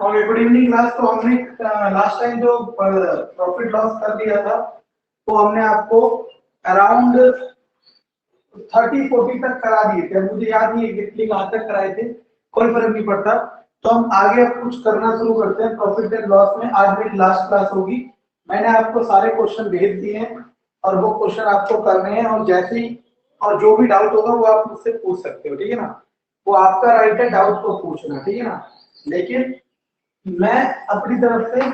और good evening class. तो हमने लास्ट टाइम जो प्रॉफिट लॉस कर दिया था तो हमने आपको अराउंड 30-40 तक करा दिए थे। मुझे याद नहीं एग्जैक्टली कहाँ तक कराए थे, कोई फर्क नहीं पड़ता। तो हम आगे अब कुछ करना शुरू करते हैं प्रॉफिट एंड लॉस में। आज मेरी लास्ट क्लास होगी। मैंने आपको सारे क्वेश्चन भेज दिए हैं और वो क्वेश्चन आपको करने हैं, और जैसे ही और जो भी डाउट होगा वो आप मुझसे पूछ सकते हो, ठीक है ना। वो आपका राइट है डाउट को पूछना, ठीक है ना। लेकिन मैं अपनी तरफ से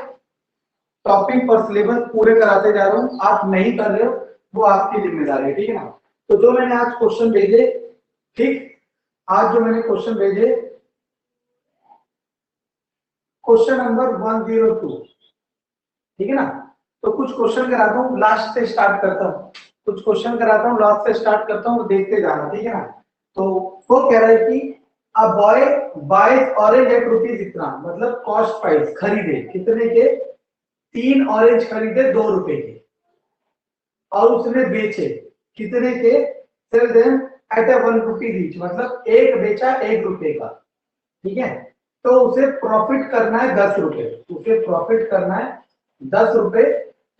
टॉपिक और सिलेबस पूरे कराते जा रहा हूँ। आप नहीं कर रहे हो वो आपकी जिम्मेदारी है, ठीक है ना। तो जो मैंने आज क्वेश्चन भेजे, ठीक, आज जो मैंने क्वेश्चन भेजे, क्वेश्चन नंबर 102, ठीक है ना। तो कुछ क्वेश्चन कराता हूँ, लास्ट से स्टार्ट करता हूँ, कुछ क्वेश्चन कराता हूँ, लास्ट से स्टार्ट करता हूँ, देखते जाना, ठीक है ना। तो वो कह रहा है कि a boy buys orange at rupees इतना, मतलब कॉस्ट प्राइस, खरीदे कितने के, 3 ऑरेंज खरीदे 2 रुपए के, और उसने बेचे कितने के, sell them at 1 rupees each, मतलब एक बेचा 1 रुपए का, ठीक है। तो उसे प्रॉफिट करना है 10 रुपए, उसे प्रॉफिट करना है 10 रुपए।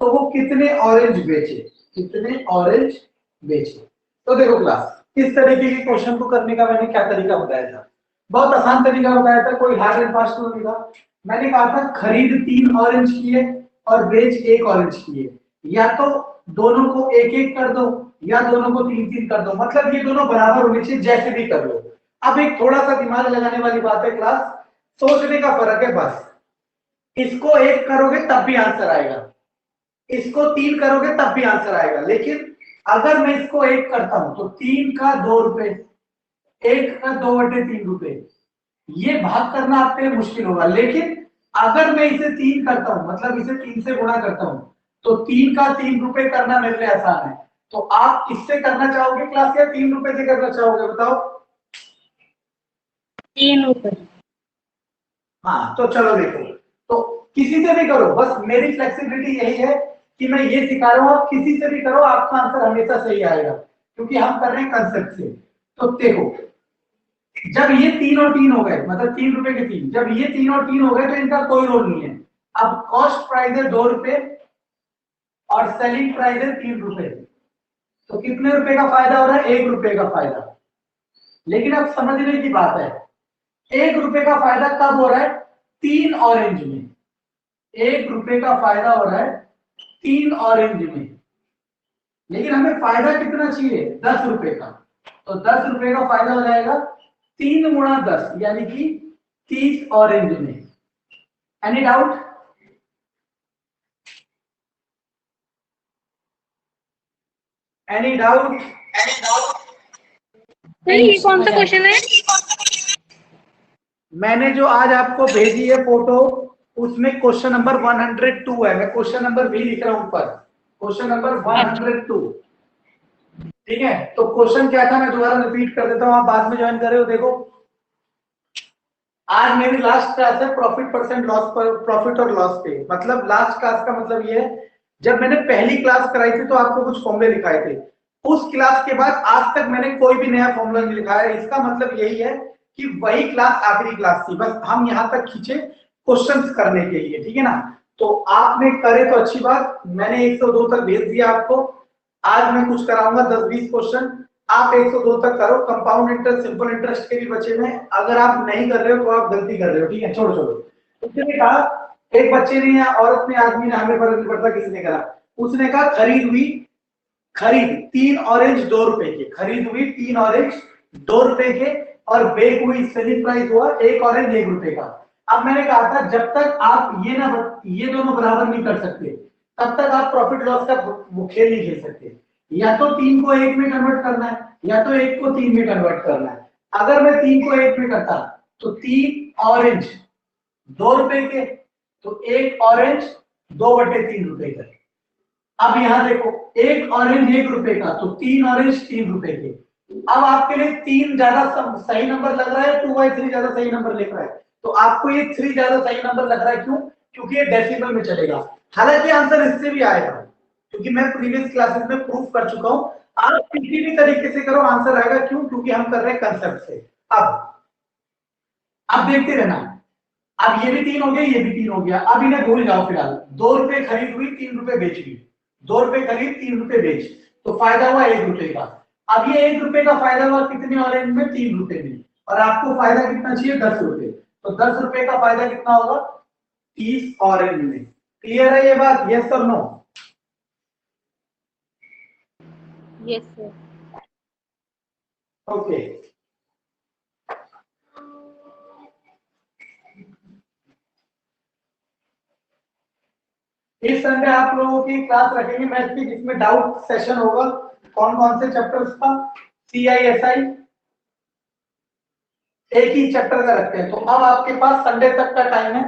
तो वो कितने ऑरेंज बेचे, कितने ऑरेंज बेचे। तो देखो क्लास, इस तरीके के क्वेश्चन को करने का मैंने क्या तरीका बताया था, बहुत आसान तरीका बताया था, कोई हार्ड एंड फास्ट नहीं था। मैंने कहा था खरीद 3 ऑरेंज किए और बेच 1 ऑरेंज किए, या तो दोनों को 1-1 कर दो या दोनों को 3-3 कर दो, मतलब ये दोनों बराबर होने चाहिए, जैसे भी कर लो। अब एक थोड़ा सा दिमाग लगाने वाली बात है क्लास, सोचने का फर्क है बस। इसको 1 करोगे तब भी आंसर आएगा, इसको 3 करोगे तब भी आंसर आएगा। लेकिन अगर मैं इसको 1 करता हूं तो 3 का 2 रुपए, 1 का 2/3 रुपए, ये भाग करना आपके लिए मुश्किल होगा। लेकिन अगर मैं इसे 3 करता हूं, मतलब इसे 3 से गुणा करता हूं, तो 3 का 3 रुपए करना मेरे लिए आसान है। तो आप इससे करना चाहोगे क्लास या 3 रुपए से करना चाहोगे, बताओ। 3 रुपए। हाँ तो चलो देखो, तो किसी से भी करो, बस मेरी फ्लेक्सिबिलिटी यही है कि मैं ये सिखा रहा हूं, आप किसी से भी करो आपका आंसर हमेशा सही आएगा, क्योंकि हम कर रहे हैं कंसेप्ट से। तो देखो, जब ये 3 और 3 हो गए, मतलब 3 रुपए के 3, जब ये 3 और 3 हो गए तो इनका कोई रोल नहीं है। अब कॉस्ट प्राइस है 2 रुपए और सेलिंग प्राइस है 3 रुपए, तो कितने रुपए का फायदा हो रहा है, 1 रुपए का फायदा। लेकिन अब समझने की बात है, 1 रुपए का फायदा कब हो रहा है, 3 ऑरेंज में। 1 रुपए का फायदा हो रहा है 3 ऑरेंज में, लेकिन हमें फायदा कितना चाहिए, 10 रुपए का। तो 10 रुपए का फायदा हो जाएगा 3 गुणा 10, यानी कि 30 ऑरेंज में। Any doubt? Any doubt? ये कौन सा क्वेश्चन है? मैंने जो आज आपको भेजी है फोटो, उसमें क्वेश्चन नंबर 102 है। मैं क्वेश्चन नंबर भी लिख रहा हूं ऊपर, क्वेश्चन नंबर 102, ठीक है। तो क्वेश्चन क्या था मैं दोबारा रिपीट कर देता हूं, आप बाद में ज्वाइन कर रहे हो। देखो, आज मेरी लास्ट क्लास है प्रॉफिट परसेंट लॉस पर, प्रॉफिट और लॉस पे। मतलब लास्ट क्लास का मतलब ये है, जब मैंने पहली क्लास कराई थी तो आपको कुछ फॉर्मूले लिखाए थे, उस क्लास के बाद आज तक मैंने कोई भी नया फॉर्मूला नहीं लिखा है। इसका मतलब यही है कि वही क्लास आखिरी क्लास थी, बस हम यहां तक खींचे क्वेश्चंस करने के लिए, ठीक है ना। तो आपने करे तो अच्छी बात, मैंने 102 तक भेज दिया आपको। आज मैं कुछ कराऊंगा 10-20 क्वेश्चन, आप 102 तक करो। कंपाउंड इंटरेस्ट, सिंपल इंटरेस्ट के भी बचे हुए हैं, अगर आप नहीं कर रहे हो तो आप गलती कर रहे हो, ठीक है। छोड़ो छोड़ो, उसने कहा, एक बच्चे ने या औरत ने, आदमी ने, हमें फर्क नहीं पड़ता किसने करा, उसने कहा खरीद हुई, खरीद 3 ऑरेंज 2 रुपए के, खरीद हुई 3 ऑरेंज 2 रुपए के, और बेक हुई, सेलिंग प्राइस हुआ 1 ऑरेंज 1 रुपए का। अब मैंने कहा था जब तक आप ये दोनों बराबर नहीं कर सकते तब तक आप प्रॉफिट लॉस का वो खेल नहीं खेल सकते। या तो 3 को 1 में कन्वर्ट करना है, या तो 1 को 3 में कन्वर्ट करना है। अगर मैं 3 को 1 में करता तो 3 ऑरेंज 2 रुपए के, तो 1 ऑरेंज 2/3 रुपए का। अब यहां देखो, 1 ऑरेंज 1 रुपए का, तो 3 ऑरेंज 3 रुपए के। अब आपके लिए 3 ज्यादा सही नंबर लग रहा है, 2/3 ज्यादा सही नंबर लिख रहा है, तो आपको ये 3 ज्यादा सही नंबर लग रहा है। क्यों? क्योंकि ये डेसिमल में चलेगा। हालांकि आंसर इससे भी आएगा, क्योंकि मैं प्रीवियस क्लासेस में प्रूफ कर चुका हूं। आप किसी भी तरीके से करो आंसर आएगा। क्यों? क्योंकि हम कर रहे हैं कंसेप्ट से। अब देखते रहना, अब ये भी 3 हो गया, ये भी 3 हो गया। अब इन्हें भूल जाओ फिलहाल। 2 रुपए खरीद हुई, 3 रुपए बेच गई। 2 रुपए खरीद, 3 रुपए बेच, तो फायदा हुआ 1 रुपए का। अब ये 1 रुपए का फायदा हुआ कितने ऑरेंज में? 3 रुपए में। और आपको फायदा कितना चाहिए? 10 रुपए। तो 10 रुपए का फायदा कितना होगा? 30 ऑरेंज में। क्लियर है ये बात? यस और नो? Yes sir. ओके। इस संडे आप लोगों की क्लास रखेंगे मैथ की, जिसमें डाउट सेशन होगा। कौन कौन से चैप्टर्स का? CISI एक ही चैप्टर का रखते हैं। तो अब आपके पास संडे तक का टाइम है।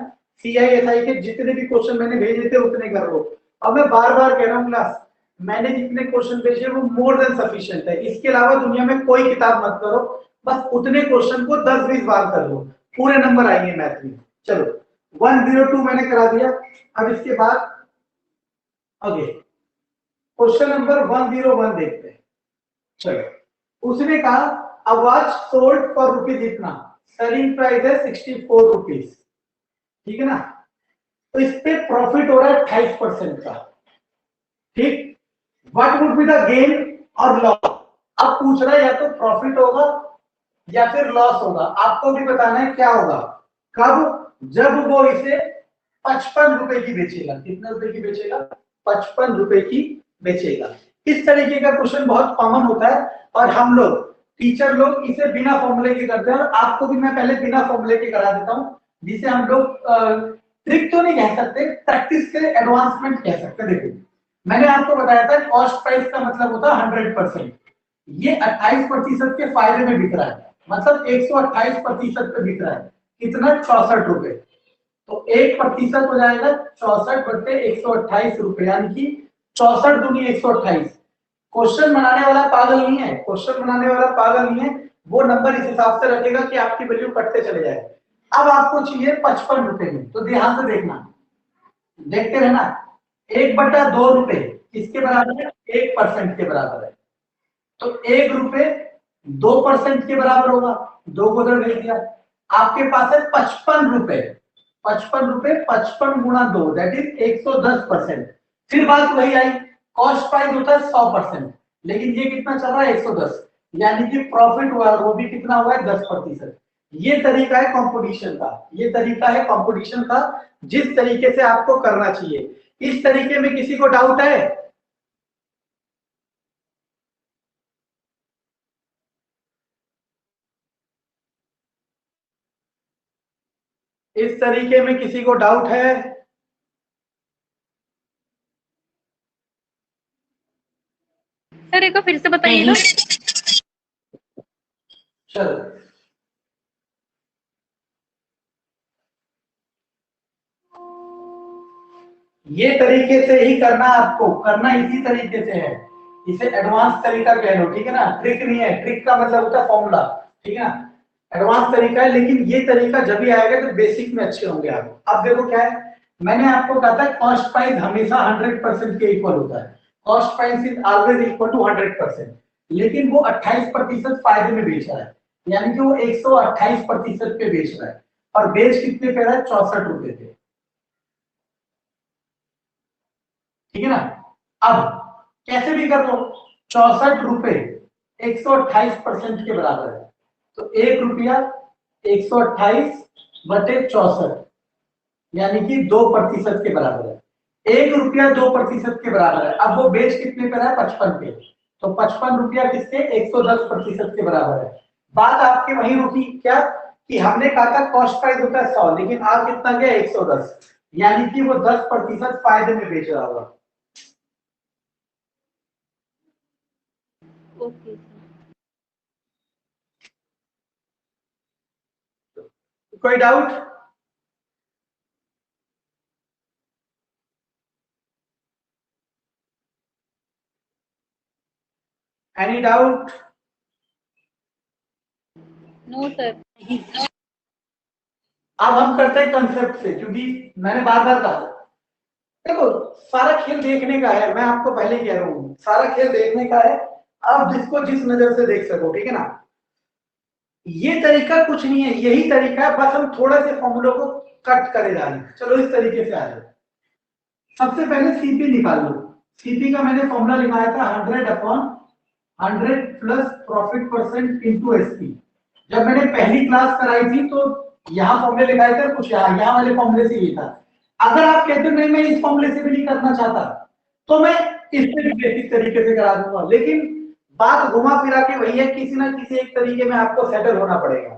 CISI के जितने भी क्वेश्चन मैंने भेजे थे उतने कर लो। अब मैं बार बार कह रहा हूँ क्लास, मैंने जितने क्वेश्चन भेजे वो मोर देन सफिशिएंट है। इसके अलावा दुनिया में कोई किताब मत करो, बस उतने क्वेश्चन को 10-20 बार कर लो, पूरे नंबर आएंगे मैथ में। चलो 102 मैंने करा दिया। अब इसके बाद ओके, क्वेश्चन नंबर 101 देखते हैं। चलो, उसने कहा a watch sold for rupees इतना, सेलिंग प्राइस है 64 रुपीज, ठीक है ना? तो इस पे प्रॉफिट हो रहा है 28% का, ठीक? What would be the gain और लॉस? अब पूछ रहा है या तो प्रॉफिट होगा या फिर लॉस होगा। आपको भी बताना है क्या होगा। कब? जब वो इसे 55 रुपए की बेचेगा। कितने रुपए की बेचेगा? 55 रुपए की बेचेगा। इस तरीके का क्वेश्चन बहुत कॉमन होता है, और हम लोग टीचर लोग इसे बिना फॉर्मूले के करते हैं। और आपको भी मैं पहले बिना फॉर्मूले के करा देता हूं, जिसे हम लोग ट्रिक तो नहीं कह सकते, प्रैक्टिस के एडवांसमेंट कह सकते हैं। देखो, मैंने आपको बताया था कॉस्ट प्राइस का मतलब होता है 100%। ये 28% के फायदे में बिक रहा है, मतलब 128% पे बिक रहा है। कितना? 64 रुपए। तो 1% हो जाएगा 64 बटे 128 रुपए, यानी कि 64 दूनी 128। क्वेश्चन बनाने वाला पागल नहीं है, क्वेश्चन बनाने वाला पागल नहीं है। वो नंबर इस हिसाब से रखेगा कि आपकी वैल्यू कटते चले जाए। अब आपको चाहिए 55 रुपए में, तो ध्यान से देखना, देखते रहना। 1/2 रुपए किसके बराबर है? 1% के बराबर है। तो 1 रुपए 2% के बराबर होगा। 2 को उधर भेज दिया। आपके पास है 55 रुपए। 55 रुपए 55 गुणा 2 दैट इज 110%। फिर बात वही आई, कॉस्ट प्राइस होता है 100%, लेकिन ये कितना चल रहा है? 110, यानी कि प्रॉफिट हुआ वो भी कितना हुआ है? 10%। ये तरीका है कंपटीशन का, ये तरीका है कंपटीशन का, जिस तरीके से आपको करना चाहिए। इस तरीके में किसी को डाउट है? इस तरीके में किसी को डाउट है? सर एक बार फिर से बताइएगा। चलो, ये तरीके से ही करना, आपको करना इसी तरीके से है। इसे एडवांस तरीका कह लो, ठीक है ना? ट्रिक नहीं है, ट्रिक का मतलब होता है फॉर्मूला, ठीक है ना? एडवांस तरीका है, लेकिन ये तरीका जब भी आएगा तो बेसिक में अच्छे होंगे आप। अब देखो क्या है, मैंने आपको कहा था कॉस्ट प्राइस हमेशा 100% के इक्वल होता है। Cost price is always equal to 100%, लेकिन वो 28% फायदे में बेच रहा है, यानी कि वो 128% पे बेच रहा है। और बेच कितने पे रहा है? 64 रुपए पे, ठीक है ना? अब कैसे भी कर लो, 64 रुपए 128% के बराबर है। तो 1 रुपया 128 बटे 64, यानी कि 2% के बराबर है। 1 रुपया 2% के बराबर है। अब वो बेच कितने पे रहा है? 55 पे। तो 55 रुपया किसके? 110% के बराबर है। बात आपकी वहीं रुकी क्या, कि हमने कहा था कॉस्ट प्राइस होता है 100, लेकिन आप कितना गया? 110, यानी कि वो 10% फायदे में बेच रहा होगा। ओके कोई doubt? Any doubt? No sir. अब हम करते हैं कंसेप्ट से, क्योंकि मैंने बार बार कहा, देखो सारा खेल देखने का है। मैं आपको पहले कह रहा हूँ, सारा खेल देखने का है। आप जिसको जिस नजर से देख सको, ठीक है ना? ये तरीका कुछ नहीं है, यही तरीका है, बस हम थोड़ा से फॉर्मूलों को कट करे जा रहे हैं। चलो इस तरीके से आ जाए। सबसे पहले सीपी निकाल लो। सीपी का मैंने फॉर्मूला लिखाया था 100/100 plus profit percent into SP. जब मैंने पहली क्लास कराई थी तो यहाँ फॉर्मूले लिखाए थे, कुछ यहाँ वाले फॉर्मूले से ही था। अगर आप कहते हो नहीं मैं इस फॉर्मूले से भी नहीं करना चाहता तो मैं इससे भी बेसिक तरीके से करा दूंगा, लेकिन बात घुमा फिरा के वही है, किसी ना किसी एक तरीके में आपको सेटल होना पड़ेगा।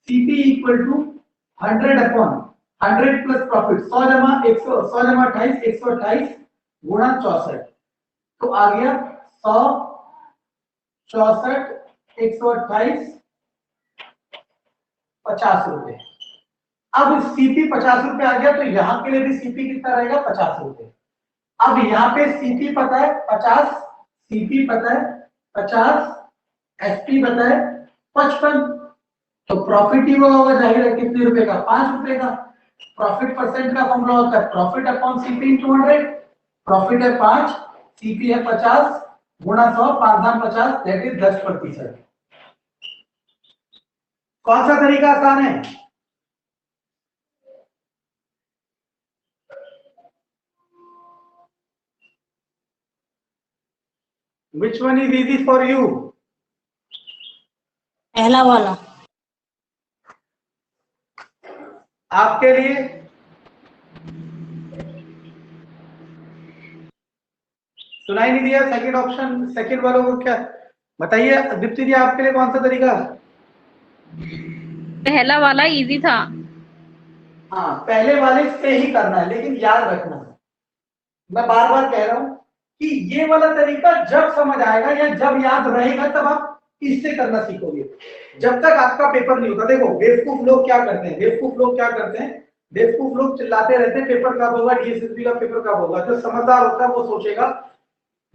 CP equal to 100/100 plus profit 100 जमा 100 100 जमा 28 128 गुणा 64 तो आ गया 100 64 128 50 रुपए। अब सीपी 50 रुपए आ गया तो यहां के लिए भी सीपी कितना रहेगा 50 रुपए। अब यहाँ पे सीपी पता है 50, सीपी पता है 50, एसपी पता है 55, तो प्रॉफिट ही वो होगा जाहिर है कितने रुपए का 5 रुपए का। प्रॉफिट परसेंट का फॉर्मूला होता है profit upon CP into 100। Profit है 5, सीपी है 50 गुणा 100 5 दाम 50 दैट इज 10%। कौन सा तरीका आसान है? Which one is easy for you? पहला वाला। आपके लिए सुनाई नहीं दिया सेकंड ऑप्शन, सेकंड वालों को क्या बताइए दीप्ति जी, आपके लिए कौन सा तरीका? पहला वाला इजी था। हाँ पहले वाले से ही करना है, लेकिन याद रखना मैं बार बार कह रहा हूं कि ये वाला तरीका जब समझ आएगा या जब याद रहेगा तब आप इससे करना सीखोगे। जब तक आपका पेपर नहीं होता, देखो बेवकूफ लोग क्या करते हैं, बेवकूफ लोग क्या करते हैं, बेवकूफ लोग चिल्लाते रहते हैं पेपर कब होगा, डीएसएसबी का पेपर कब होगा। जो समझदार होता है वो सोचेगा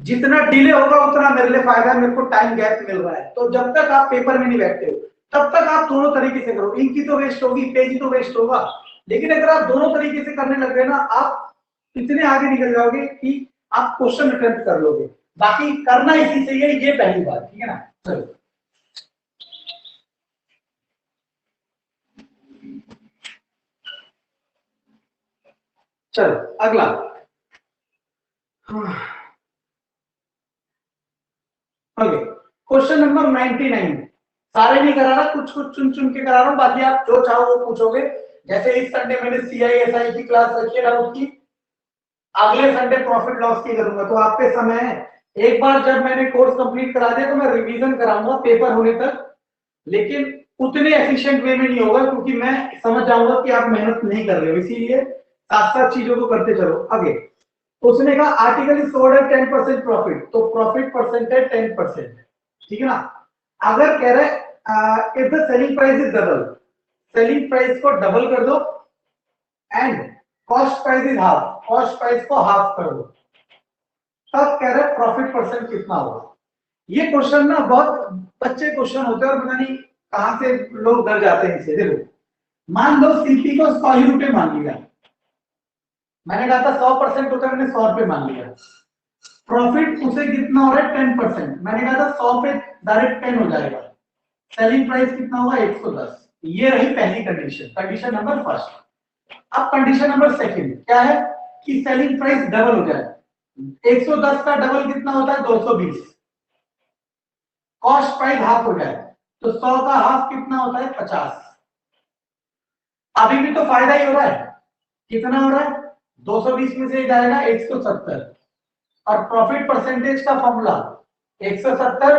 जितना डिले होगा उतना मेरे लिए फायदा है, मेरे को टाइम गैप मिल रहा है। तो जब तक आप पेपर में नहीं बैठते हो तब तक आप दोनों तरीके से करो, इंक की तो वेस्ट होगी, पेज ही तो वेस्ट होगा। लेकिन अगर आप दोनों तरीके से करने लग गए ना, आप इतने आगे निकल जाओगे कि आप क्वेश्चन अटेम्प्ट कर लोगे। बाकी करना इसी से ये पहली बात, ठीक है ना। चलो चलो अगला। Okay question number 99। सारे नहीं करा रहा, कुछ कुछ चुन चुन के करा रहा हूं, बाकी आप जो चाहो वो पूछोगे। जैसे इस संडे मैंने CISI की क्लास रखी है डाउट की, अगले संडे प्रॉफिट लॉस की करूंगा, तो आप पे समय है। एक बार जब मैंने कोर्स कंप्लीट करा दिया तो मैं रिवीजन कराऊंगा पेपर होने तक, लेकिन उतने एफिशिएंट वे में नहीं होगा क्योंकि मैं समझ जाऊंगा कि आप मेहनत नहीं कर रहे हो, इसीलिए साथ साथ चीजों को करते चलो आगे। उसने कहा article is sold at 10% profit, तो प्रॉफिट परसेंट है 10%, ठीक है ना। अगर कह रहे if the selling price is double, selling price को डबल कर दो and cost price is half, cost price को हाफ कर दो, तब कह रहे प्रॉफिट परसेंट कितना होगा। ये क्वेश्चन ना बहुत बच्चे क्वेश्चन होते हैं और पता नहीं कहां से लोग डर जाते हैं इसे। देखो मान लो सीपी को 100 ही रुपए मान लिया, मैंने कहा था 100% होता है, मैंने 100 रुपए मान लिया। प्रॉफिट उसे कितना हो रहा है 10%, मैंने कहा था 100 पे डायरेक्ट 10 हो जाएगा। सेलिंग प्राइस कितना होगा 110। ये रही पहली कंडीशन, कंडीशन नंबर फर्स्ट। अब कंडीशन नंबर सेकंड क्या है कि सेलिंग प्राइस डबल हो जाए। 110 का डबल कितना होता है 220। कॉस्ट प्राइस हाफ हो जाए तो 100 का हाफ कितना होता है 50। अभी भी तो फायदा ही हो रहा है, कितना हो रहा है 220 में से जाएगा 170 और प्रॉफिट परसेंटेज का फॉर्मूला 170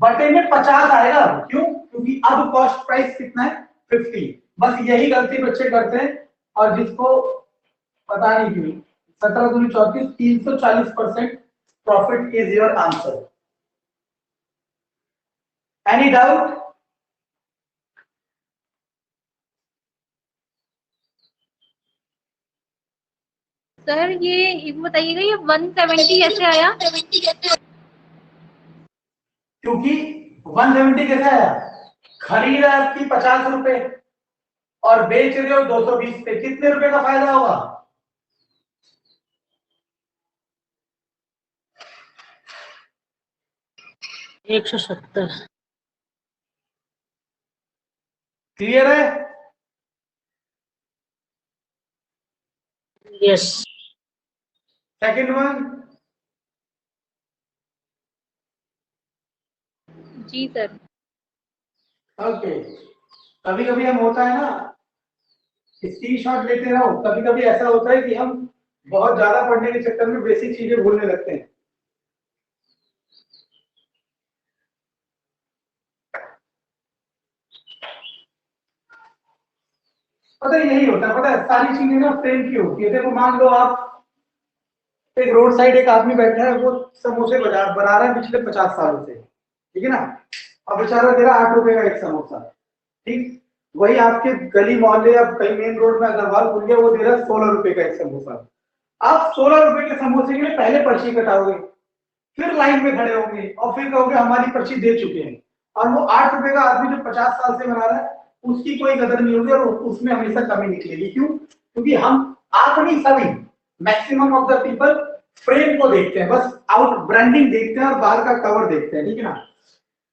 बटे में 50 आएगा। क्यों? क्योंकि अब कॉस्ट प्राइस कितना है 50। बस यही गलती बच्चे करते हैं और जिसको पता नहीं क्यों 17 दूनी 34 340% profit is your answer. Any doubt? Sir ये बताइएगा ये 170 कैसे आया? क्योंकि 170 कैसे आया, खरीद है आपकी 50 रुपए और बेच रहे हो 220 पे, कितने रुपए का फायदा होगा? $170। क्लियर है? यस। सेकंड वन, जी सर। ओके। कभी कभी हम होता है ना, स्क्रीन शॉट लेते रहो, कभी कभी ऐसा होता है कि हम बहुत ज्यादा पढ़ने के चक्कर में बेसिक चीजें भूलने लगते हैं। पता है यही होता है, पता है सारी चीजें ना फ्रेम की होती है। देखो मान लो आप एक रोड साइड एक आदमी बैठा है, वो समोसे बना रहा है पिछले 50 सालों से, ठीक है ना, अब बेचारा दे रहा 8 रुपए का एक समोसा, ठीक। वही आपके गली मोहल्ले या कहीं मेन रोड में अग्रवाल खुल गया, वो दे रहा है 16 रुपए का एक समोसा। आप 16 रुपए के समोसे के लिए पहले पर्ची कटाओगे, फिर लाइन में खड़े होंगे और फिर कहोगे हमारी पर्ची दे चुके हैं, और वो 8 रुपए का आदमी जो 50 साल से बना रहा है उसकी कोई कदर नहीं होगी और उसमें हमेशा कमी निकलेगी। क्यों? क्योंकि हम, आप नहीं सभी, maximum of the people frame को देखते हैं, बस आउट ब्रांडिंग देखते हैं और बाहर का कवर देखते हैं, ठीक है ना।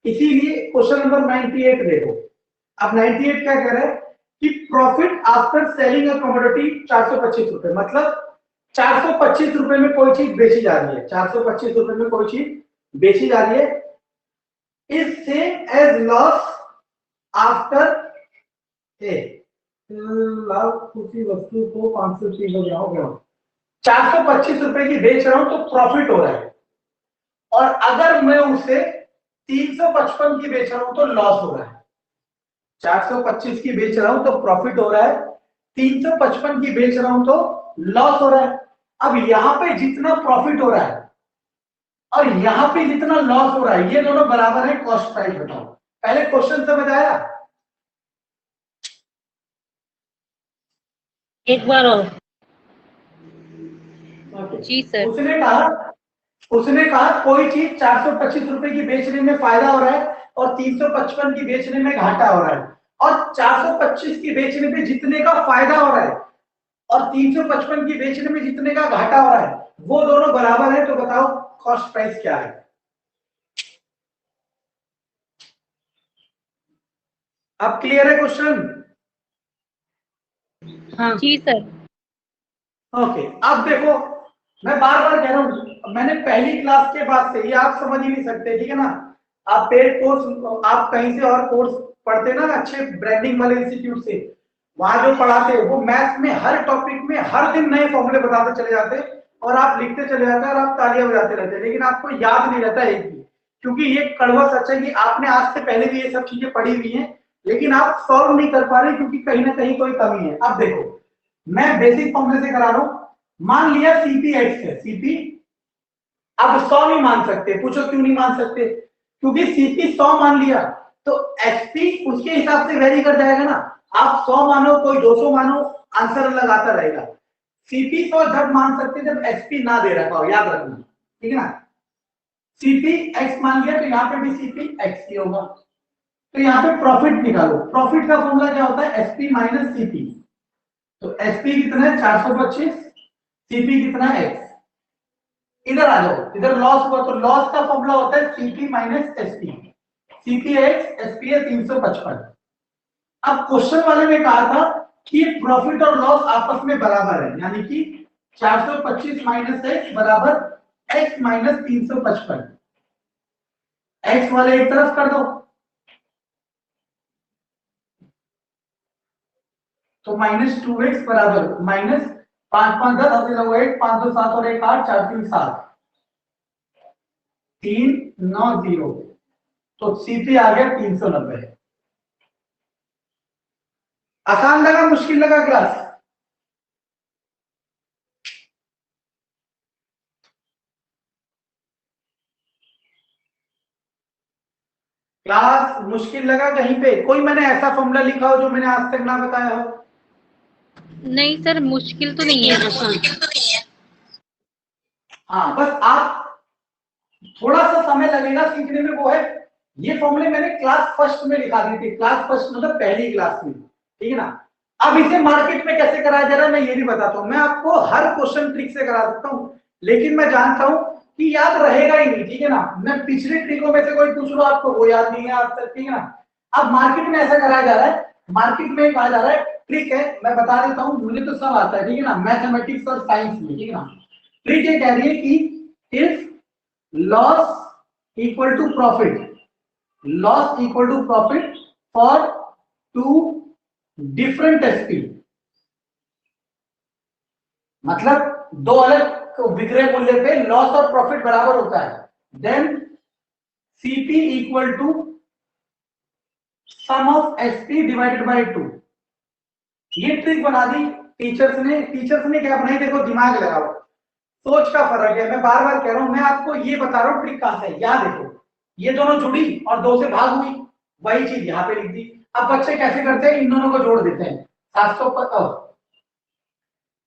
इसीलिए क्वेश्चन नंबर 98 देखो। अब 98 क्या कह रहा है कि profit after selling a commodity 425 रुपए, मतलब 425 रुपए में कोई चीज बेची जा रही है, 425 रुपए में कोई चीज बेची जा रही है, is same as loss after a, लाभ उसी वस्तु को 500 हो गया, 425 रुपए की बेच रहा हूं तो प्रॉफिट हो रहा है, और अगर मैं उसे 355 की बेच रहा हूं तो लॉस हो रहा है। 425 की बेच रहा हूं तो प्रॉफिट हो रहा है, 355 की बेच रहा हूं तो लॉस हो रहा है। अब यहां पे जितना प्रॉफिट हो रहा है और यहां पे जितना लॉस हो रहा है, ये दोनों बराबर है, कॉस्ट प्राइस बताओ। पहले क्वेश्चन समझ आया? एक बार और। जी सर। उसने कहा कोई चीज 425 रुपए की बेचने में फायदा हो रहा है और 355 की बेचने में घाटा हो रहा है, और 425 की बेचने में जितने का फायदा हो रहा है और 355 की बेचने में जितने का घाटा हो रहा है वो दोनों बराबर है, तो बताओ कॉस्ट प्राइस क्या है? अब क्लियर है क्वेश्चन? हाँ। जी सर। ओके। अब देखो, मैं बार बार कह रहा हूं, मैंने पहली क्लास के बाद से, ये आप समझ ही नहीं सकते, ठीक है ना। आप पेड कोर्स, आप कहीं से और कोर्स पढ़ते ना अच्छे ब्रांडिंग वाले इंस्टीट्यूट से, वहां जो पढ़ाते वो मैथ्स में हर टॉपिक में हर दिन नए फॉर्मूले बताते चले जाते और आप लिखते चले जाते और आप तालियां बजाते रहते, लेकिन आपको याद नहीं रहता एक भी। क्योंकि ये कड़वा सच है कि आपने आज से पहले भी ये सब चीजें पढ़ी हुई हैं, लेकिन आप सॉल्व नहीं कर पा रहे क्योंकि कहीं ना कहीं कोई कमी है। अब देखो, मैं बेसिक फॉर्मूले से करा रहा हूं। मान लिया सीपी एक्स है, सीपी, अब 100 नहीं मान सकते, पूछो क्यों नहीं मान सकते? क्योंकि सीपी 100 मान लिया तो एसपी उसके हिसाब से वेरी कर जाएगा ना। आप 100 मानो, कोई 200 मानो, आंसर लगाता रहेगा। सीपी 100 जब मान सकते जब एसपी ना दे रखा हो, याद रखना, ठीक है ना। सीपी एक्स मान लिया तो यहाँ पे भी सीपी एक्स ही होगा, तो यहाँ पे प्रॉफिट निकालो। प्रॉफिट का फॉर्मूला क्या होता है? SP minus CP. तो एसपी कितना है? 425, सीपी कितना है? एक्स। इधर आ जाओ, इधर लॉस हुआ तो लॉस का फॉर्मूला होता है CP minus SP. CP x, SP है 355। अब क्वेश्चन वाले ने कहा था कि प्रॉफिट और लॉस आपस में बराबर है, यानी कि 425 माइनस एक्स बराबर एक्स माइनस 355। एक्स वाले एक तरफ कर दो तो -2x बराबर माइनस 5 5 10 8 5 2 7 और 1 8 4 3 7 3 9 0, तो सीपी आ गया 390। आसान लगा मुश्किल लगा क्लास? क्लास मुश्किल लगा कहीं पे? कोई मैंने ऐसा फॉर्मूला लिखा हो जो मैंने आज तक ना बताया हो? नहीं सर, मुश्किल तो नहीं है। हाँ, बस आप थोड़ा सा समय लगेगा सीखने में, वो है ये फॉर्मूले मैंने क्लास फर्स्ट में लिखा दी थी। क्लास फर्स्ट मतलब पहली क्लास में, ठीक है ना। अब इसे मार्केट में कैसे कराया जा रहा है मैं ये भी बताता हूँ। मैं आपको हर क्वेश्चन ट्रिक से करा सकता हूँ, लेकिन मैं जानता हूँ कि याद रहेगा ही नहीं, ठीक है ना। मैं पिछले ट्रिकों में से कोई पूछ लो आपको वो याद नहीं है आज तक, ठीक है ना। अब मार्केट में ऐसा कराया जा रहा है, मार्केट में कहा जा रहा है ट्रिक है, मैं बता देता हूं, मुझे तो सब आता है, ठीक है ना, मैथमेटिक्स और साइंस में, ठीक है ना। ट्रिक ये कह रही है कि if loss equal to profit, loss equal to profit for two different SP, मतलब दो अलग विक्रय मूल्य पे लॉस और प्रॉफिट बराबर होता है, then CP equal to sum of SP divided by 2। ये ट्रिक बना दी टीचर्स ने। टीचर्स ने क्या बनाई, देखो दिमाग लगाओ, सोच का फर्क है। मैं बार बार कह रहा हूं, मैं आपको ये बता रहा हूं ट्रिक कहां से है। यहां देखो, ये दोनों जुड़ी और 2 से भाग हुई, वही चीज यहां पे लिख दी। अब बच्चे कैसे करते हैं, इन दोनों को जोड़ देते हैं।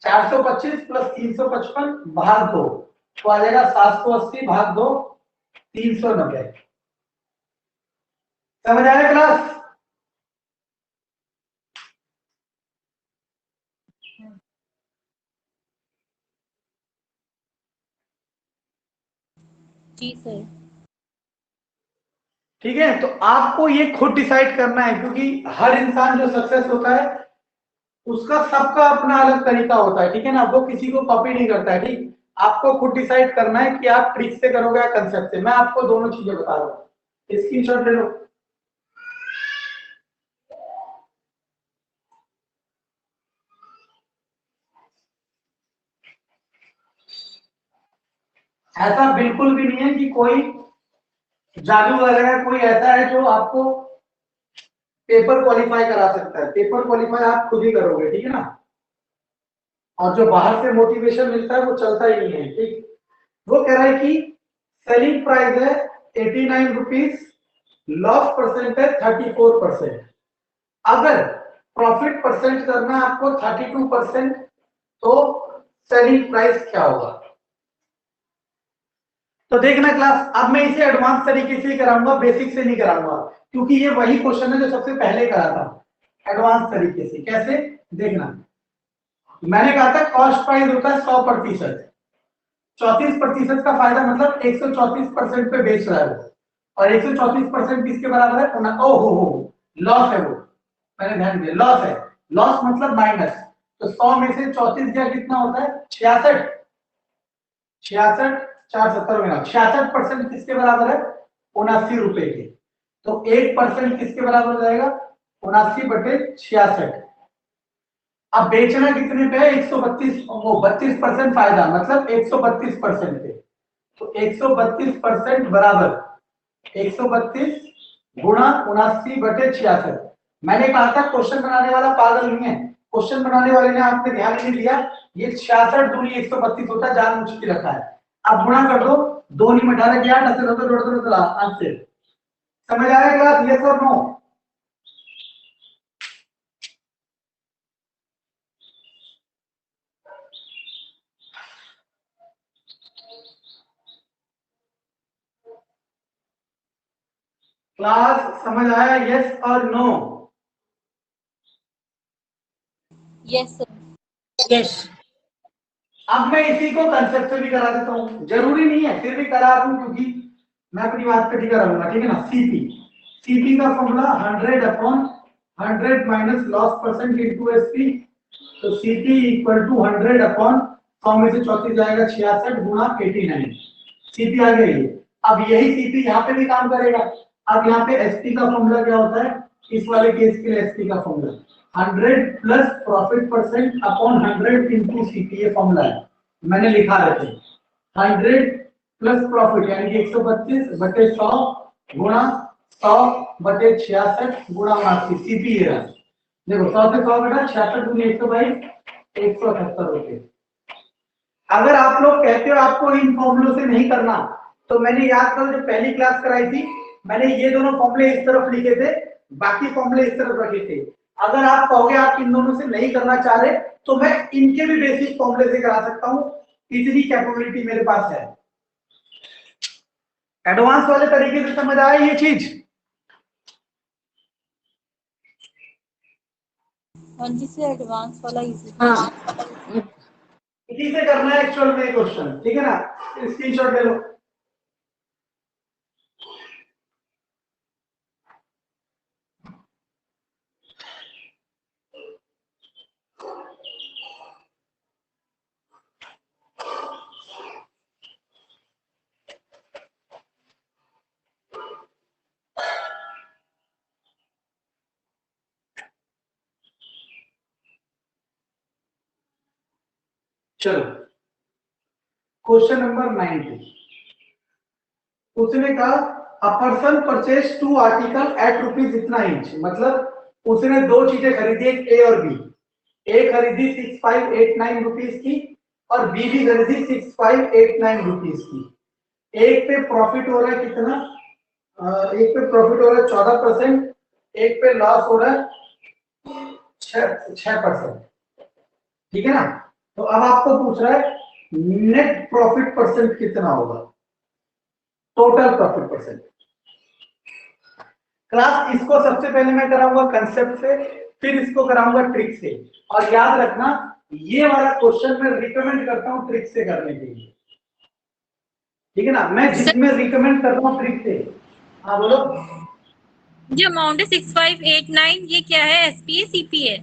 425 प्लस 355 भाग 2, तो आ जाएगा 780 भाग 2 390। समझ आया क्लास? जी सर। ठीक है, तो आपको ये खुद डिसाइड करना है, क्योंकि हर इंसान जो सक्सेस होता है उसका सबका अपना अलग तरीका होता है, ठीक है ना, वो किसी को कॉपी नहीं करता है। ठीक, आपको खुद डिसाइड करना है कि आप ट्रिक से करोगे या कंसेप्ट से। मैं आपको दोनों चीजें बता रहा हूँ, स्क्रीनशॉट ले लो। ऐसा बिल्कुल भी नहीं है कि कोई जादू है, कोई ऐसा है जो आपको पेपर क्वालिफाई करा सकता है। पेपर क्वालिफाई आप खुद ही करोगे, ठीक है ना। और जो बाहर से मोटिवेशन मिलता है वो चलता ही नहीं है। ठीक, वो कह रहा है कि सेलिंग प्राइस है 89 रुपीज, लॉस परसेंट है 34%। अगर प्रॉफिट परसेंट करना है आपको 32%, तो सेलिंग प्राइस क्या होगा। तो देखना क्लास, अब मैं इसे एडवांस तरीके से ही कराऊंगा, बेसिक से नहीं कराऊंगा, क्योंकि ये वही क्वेश्चन है जो सबसे पहले करा था एडवांस तरीके से। कैसे देखना, मैंने कहा था कॉस्ट प्राइस होता है 100%, 34% का फायदा, मतलब 134% पे बेच रहा है वो, और 134% किसके बराबर है, ओ हो लॉस है वो, मैंने ध्यान दिया लॉस है। लॉस मतलब माइनस, तो 100 में से 34 गया कितना होता है 66, 66 470 में 66% किसके बराबर है 79 रुपए के। तो 1% किसके बराबर हो जाएगा 79/66। अब बेचना कितने पे है 132, वो 32% फायदा, मतलब 132% पे। तो 132% बराबर 132 गुणा 79/66। मैंने कहा था क्वेश्चन बनाने वाला पागल नहीं है, क्वेश्चन बनाने वाले ने आपने ध्यान नहीं दिया, ये 66 दूनी 132 होता है, जानबूझ के रखा है। अब गुणा कर दो, 2 नहीं में 18 8 80 90 जोड़ दो आंसर। समझ आ रहा है क्लास, यस और नो? क्लास समझ आया, यस और नो? Yes sir. यस। अब मैं इसी को कंसेप्ट से भी करा देता हूं, जरूरी नहीं है फिर भी करा दूं, क्योंकि मैं अपनी बात पे टिका रहूंगा, ठीक है ना। सीपी, सीपी का formula 100/100 minus loss percent into SP, तो सीपी इक्वल टू 100/100 में से 34 जाएगा 66 गुणा 89, सीपी आ गई। अब यही सीपी यहाँ पे भी काम करेगा। अब यहाँ पे एसपी का फॉर्मूला क्या होता है, इस वाले केस के लिए एसपी का formula 100 plus profit percent upon 100 into CP, ये फॉर्मूला है, मैंने लिखा रहते 100 प्लस प्रॉफिट यानी कि 132/100 गुणा 100/66 गुणा 89, सीपी है। देखो 100 से 100 घटा 66 दूनी 122, 178 रुपए। अगर आप लोग कहते हो आपको इन फॉर्मूलों से नहीं करना, तो मैंने याद करो जो पहली क्लास कराई थी, मैंने ये दोनों फॉर्मूले इस तरफ लिखे थे, बाकी फॉर्मूले इस तरफ रखे थे। अगर आप कहोगे आप इन दोनों से नहीं करना चाह रहे, तो मैं इनके भी बेसिक फॉर्मूले से करा सकता हूं, इतनी कैपेबिलिटी मेरे पास है। एडवांस वाले तरीके से समझ आया ये चीज? हाँ जी सर, एडवांस वाला इजी। हाँ। इसी से करना है एक्चुअल में क्वेश्चन, ठीक है ना। स्क्रीनशॉट ले लो। चलो क्वेश्चन नंबर 90। उसने कहा a person purchase 2 article at rupees इतना इंच, मतलब उसने 2 चीजें खरीदी, एक ए और बी। ए खरीदी 6589 रुपीज की और बी भी खरीदी 6589 रुपीज की। एक पे प्रॉफिट हो रहा है कितना, एक पे प्रॉफिट हो रहा है 14%, एक पे लॉस हो रहा है 6%। ठीक है ना। तो अब आपको पूछ रहा है नेट प्रॉफिट परसेंट कितना होगा, टोटल प्रॉफिट परसेंट। क्लास इसको सबसे पहले मैं कराऊंगा कंसेप्ट से, फिर इसको कराऊंगा ट्रिक से। और याद रखना ये वाला क्वेश्चन मैं रिकमेंड करता हूं ट्रिक से करने के लिए, ठीक है ना। मैं जिसमें रिकमेंड करता हूं ट्रिक से। हाँ बोलो। जो अमाउंट है 6589, ये क्या है, एसपी है सीपी है?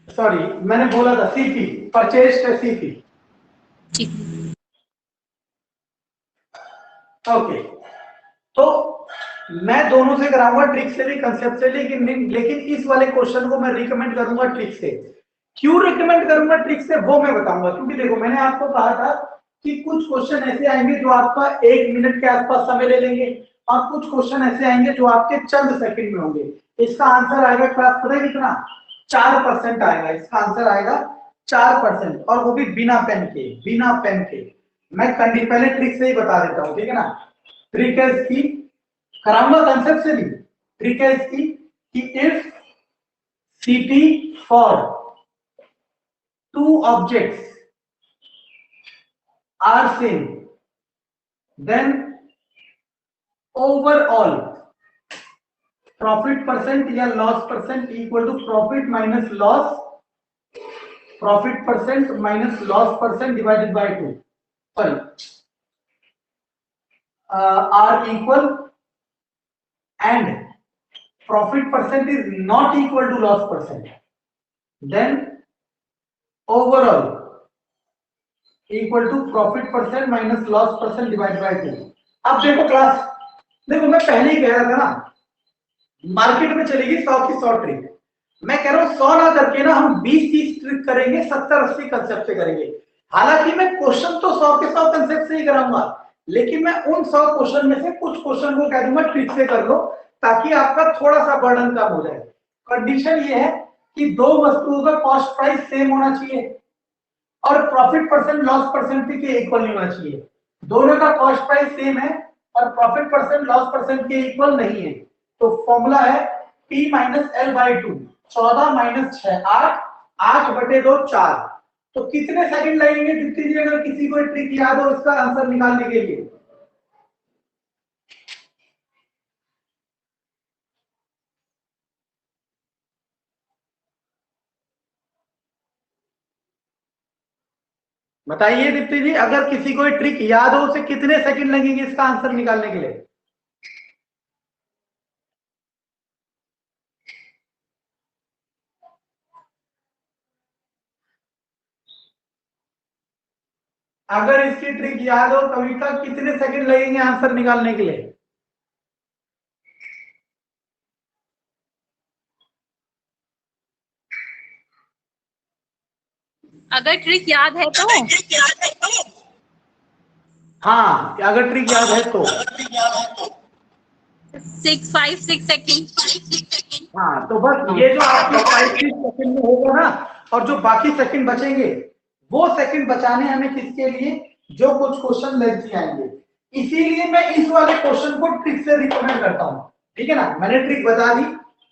सॉरी मैंने बोला था सीपी, परचेज का सीपी। ठीक। ओके, तो मैं दोनों से कराऊंगा, ट्रिक से भी कंसेप्ट से, लेकिन इस वाले क्वेश्चन को मैं रिकमेंड करूंगा ट्रिक से। क्यों रिकमेंड करूंगा ट्रिक से वो मैं बताऊंगा, क्योंकि देखो मैंने आपको कहा था कि कुछ क्वेश्चन ऐसे आएंगे जो आपका 1 मिनट के आसपास समय ले लेंगे, और कुछ क्वेश्चन ऐसे आएंगे जो आपके चंद सेकंड में होंगे। इसका आंसर आएगा क्लास पता है कितना, 4% आएगा। इसका आंसर आएगा 4%, और वो भी बिना पेन के, बिना पेन के। मैं पहले ट्रिक से ही बता देता हूं, ठीक है ना। ट्रिक है इसकी, कराऊंगा कंसेप्ट से भी। ट्रिक है इसकी कि if CP for 2 objects are same, then overall profit percent या loss percent equal to profit minus loss, profit percent minus loss percent divided by 2, sorry are equal, and profit percent is not equal to loss percent, then overall equal to profit percent minus loss percent divided by 2। अब देखो class, देखो मैं पहले ही कह रहा था ना, market में चलेगी 100 की 100 ट्रिक। मैं कह रहा हूं 100 ना करके ना हम 20-30 ट्रिक करेंगे, 70-80 कंसेप्ट से करेंगे। हालांकि मैं क्वेश्चन तो 100 के 100 कंसेप्ट से ही कराऊंगा, लेकिन मैं उन 100 क्वेश्चन में से कुछ क्वेश्चन को कह दूंगा ट्रिक से कर लो, ताकि आपका थोड़ा सा बर्डन कम हो जाए। कंडीशन ये है कि 2 वस्तुओं का कॉस्ट प्राइस सेम होना चाहिए और प्रॉफिट परसेंट लॉस परसेंट के इक्वल नहीं होना चाहिए। दोनों का कॉस्ट प्राइस सेम है और प्रॉफिट परसेंट लॉस परसेंट के इक्वल नहीं है। तो फॉर्मूला है P minus L by 2, 14 minus 6 8, 8/2 4। तो कितने सेकंड लगेंगे जितनी जी, अगर किसी को ट्रिक याद हो इसका आंसर निकालने के लिए? बताइए दीप्ति जी, अगर किसी को ट्रिक याद हो उसे कितने सेकंड लगेंगे इसका आंसर निकालने के लिए? अगर इसकी ट्रिक याद हो कविता, कितने सेकंड लगेंगे आंसर निकालने के लिए? अगर ट्रिक याद है तो, हाँ अगर ट्रिक याद है तो 6 सेकंड। हाँ, तो बस ये जो आपके 5-6 सेकंड में होगा ना, और जो बाकी सेकंड बचेंगे वो सेकंड बचाने हमें किसके लिए, जो कुछ क्वेश्चन लेंथी आएंगे। इसीलिए मैं इस वाले क्वेश्चन को ट्रिक से रिकमेंड करता हूं, ठीक है ना। मैंने ट्रिक बता दी,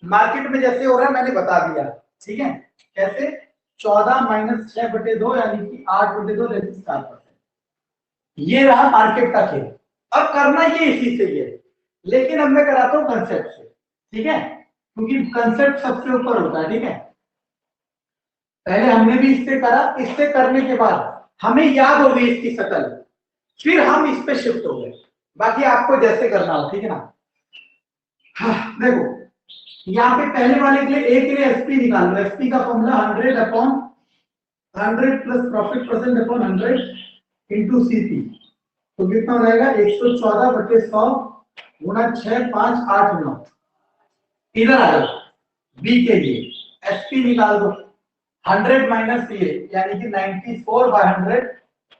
मार्केट में जैसे हो रहा है मैंने बता दिया, ठीक है। कैसे? 14 माइनस 6/2 यानी कि 8/2 4%। ये रहा मार्केट का खेल। अब करना ये इसी से ये, लेकिन अब मैं कराता हूं कंसेप्ट से, ठीक है, क्योंकि कंसेप्ट सबसे ऊपर होता है, ठीक है। पहले हमने भी इससे करा, इससे करने के बाद हमें याद हो गई इसकी शकल, फिर हम इस पे शिफ्ट हो गए। बाकी आपको जैसे करना हो, ठीक है ना। हाँ, देखो यहाँ पे पहले वाले के लिए, ए के लिए एसपी निकाल लो। एसपी का formula 100/100 plus profit percent upon 100 into CP. तो कितना हो जाएगा 114/100 गुणा 6 5 8 9। इधर आ जाओ, बी के लिए एसपी निकाल दो। 100 माइनस ये यानी कि 94/100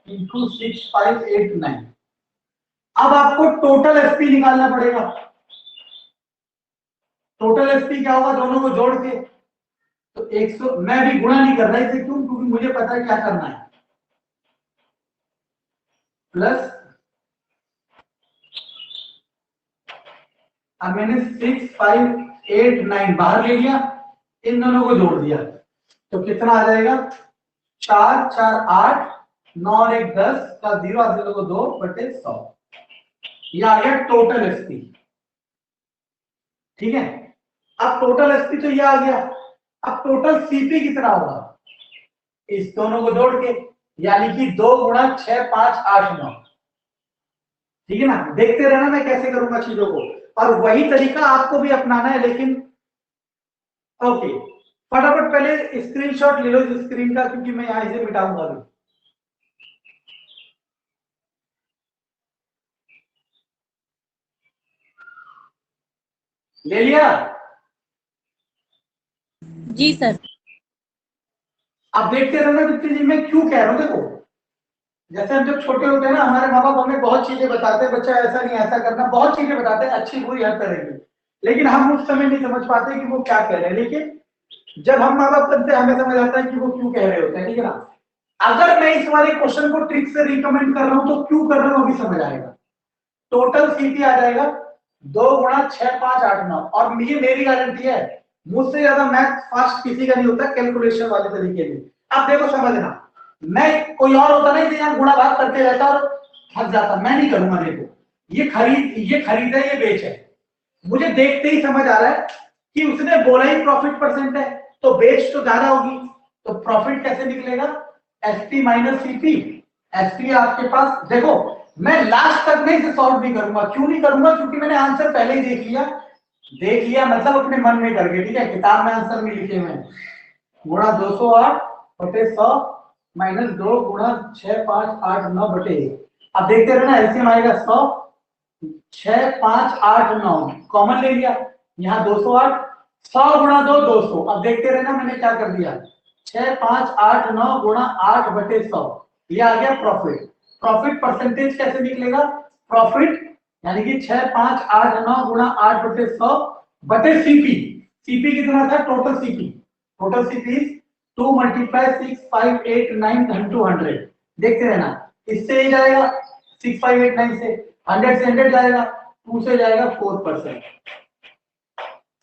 इंटू 6589। अब आपको टोटल एसपी निकालना पड़ेगा। टोटल एसपी क्या होगा दोनों को जोड़ के, तो 100, मैं अभी गुणा नहीं कर रहा इसे, क्यों? क्योंकि मुझे पता है क्या करना है। प्लस अब मैंने 6589 बाहर ले लिया, इन दोनों को जोड़ दिया, तो कितना आ जाएगा? 4 4 8 9 और 1 10 का 0 और 0 को 2/100। ये आ गया टोटल एसपी। ठीक है, अब टोटल एसपी तो ये आ गया। अब टोटल सीपी कितना होगा? इस दोनों को जोड़ के, यानी कि 2 गुणा 6 5 8 9। ठीक है ना, देखते रहना मैं कैसे करूंगा चीजों को, और वही तरीका आपको भी अपनाना है। लेकिन ओके, फटाफट पहले स्क्रीनशॉट ले लो इस स्क्रीन का, क्योंकि मैं यहां इसे मिटाऊंगा अभी। ले लिया? जी सर। आप देखते रहना दीप्ति जी, मैं क्यों कह रहा हूं। देखो, जैसे हम जब छोटे होते हैं ना, हमारे माँ बाप हमें बहुत चीजें बताते हैं, बच्चा ऐसा नहीं ऐसा करना, बहुत चीजें बताते हैं, अच्छी बुरी हर तरह की। लेकिन हम उस समय नहीं समझ पाते कि वो क्या कह रहे हैं। लेकिन जब हम माँ बाप बनते हैं, हमें समझ आता है कि वो क्यों कह रहे होते हैं। ठीक है ना, अगर मैं इस वाले क्वेश्चन को ट्रिक से रिकमेंड कर रहा हूं तो क्यों कर रहा हूं अभी समझ आएगा। टोटल सीपी आ जाएगा 2 गुणा 6 5 8 9, और ये मेरी गारंटी है, मुझसे ज्यादा मैथ फास्ट किसी का नहीं होता कैलकुलेशन वाले तरीके में। अब देखो समझना, मैं कोई और होता नहीं तो यहाँ गुणा भाग करते रहता और थक जाता, मैं नहीं करूंगा। देखो, ये खरीद है, ये बेच है, मुझे देखते ही समझ आ रहा है कि उसने बोला ही प्रॉफिट परसेंट है, तो बेच तो ज्यादा होगी, तो प्रॉफिट कैसे निकलेगा? SP minus CP. एसपी आपके पास, देखो मैं लास्ट तक में इसे सॉल्व नहीं करूंगा। क्यों नहीं करूंगा? क्योंकि मैंने आंसर पहले ही देख लिया मतलब अपने मन में करके। ठीक है, किताब में आंसर नहीं लिखे हुए हैं। गुणा 208/100 माइनस 2 गुणा 6 5 8 9/1। अब देखते रहना, एलसीएम आएगा 100, 6 5 8 9 कॉमन ले लिया, यहाँ 208, 100 गुणा 2 200। अब देखते रहना, मैंने क्या कर दिया, 6 5 8 9 गुणा 8/100, ये आ गया प्रॉफिट। प्रॉफिट परसेंटेज कैसे निकलेगा? प्रॉफिट यानी कि 6 5 8 9 गुणा 8/100 बटे सीपी। सीपी कितना था? Total CP, total CP 2 × 6 5 8 9 into 100। देखते रहना, इससे ही जाएगा 6589 से, 100 से 100 जाएगा, 2 से जाएगा 4%।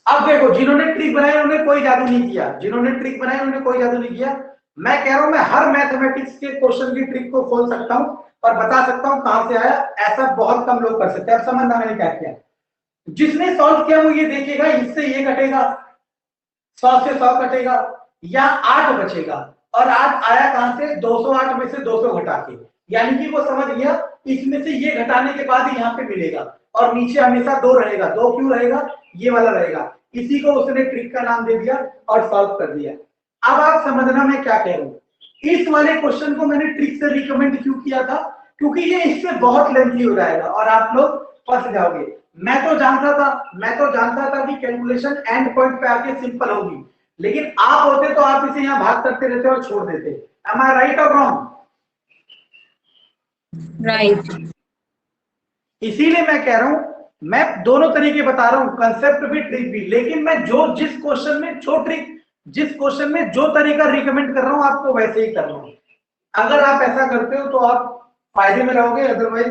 अब देखो, जिन्होंने ट्रिक बनाई उन्होंने कोई जादू नहीं किया, जिन्होंने ट्रिक बनाई उन्होंने कोई जादू नहीं किया। मैं कह रहा हूं, मैं हर मैथमेटिक्स के क्वेश्चन की ट्रिक को खोल सकता हूं और बता सकता हूं कहां से आया। ऐसा बहुत कम लोग कर सकते हैं। अब समझना मैंने क्या किया। जिसने सॉल्व किया वो ये देखेगा, इससे ये कटेगा, 100 से 100 कटेगा, या 8 बचेगा, और 8 आया कहां से? 208 में से 200 घटा के, यानी कि वो समझ गया इसमें से ये घटाने के बाद ही यहाँ पे मिलेगा, और नीचे हमेशा 2 रहेगा। 2 क्यों रहेगा? ये वाला रहेगा। इसी को उसने ट्रिक का नाम दे दिया और सॉल्व कर दिया। अब आप समझना मैं क्या कह रहा हूं। इस वाले क्वेश्चन को मैंने ट्रिक से रिकमेंड क्यों किया था? क्योंकि ये इससे बहुत लेंथी हो जाएगा और आप लोग फंस जाओगे। मैं तो जानता था कि कैलकुलेशन एंड पॉइंट पे आके सिंपल होगी, लेकिन आप होते तो आप इसे यहां भाग करते रहते और छोड़ देते। एम आई राइट और रॉन्ग? राइट। इसीलिए मैं कह रहा हूं, मैं दोनों तरीके बता रहा हूं, कंसेप्ट भी ट्रिक भी। लेकिन मैं जिस क्वेश्चन में जो तरीका रिकमेंड कर रहा हूं आपको वैसे ही करना है। अगर आप ऐसा करते हो तो आप फायदे में रहोगे, अदरवाइज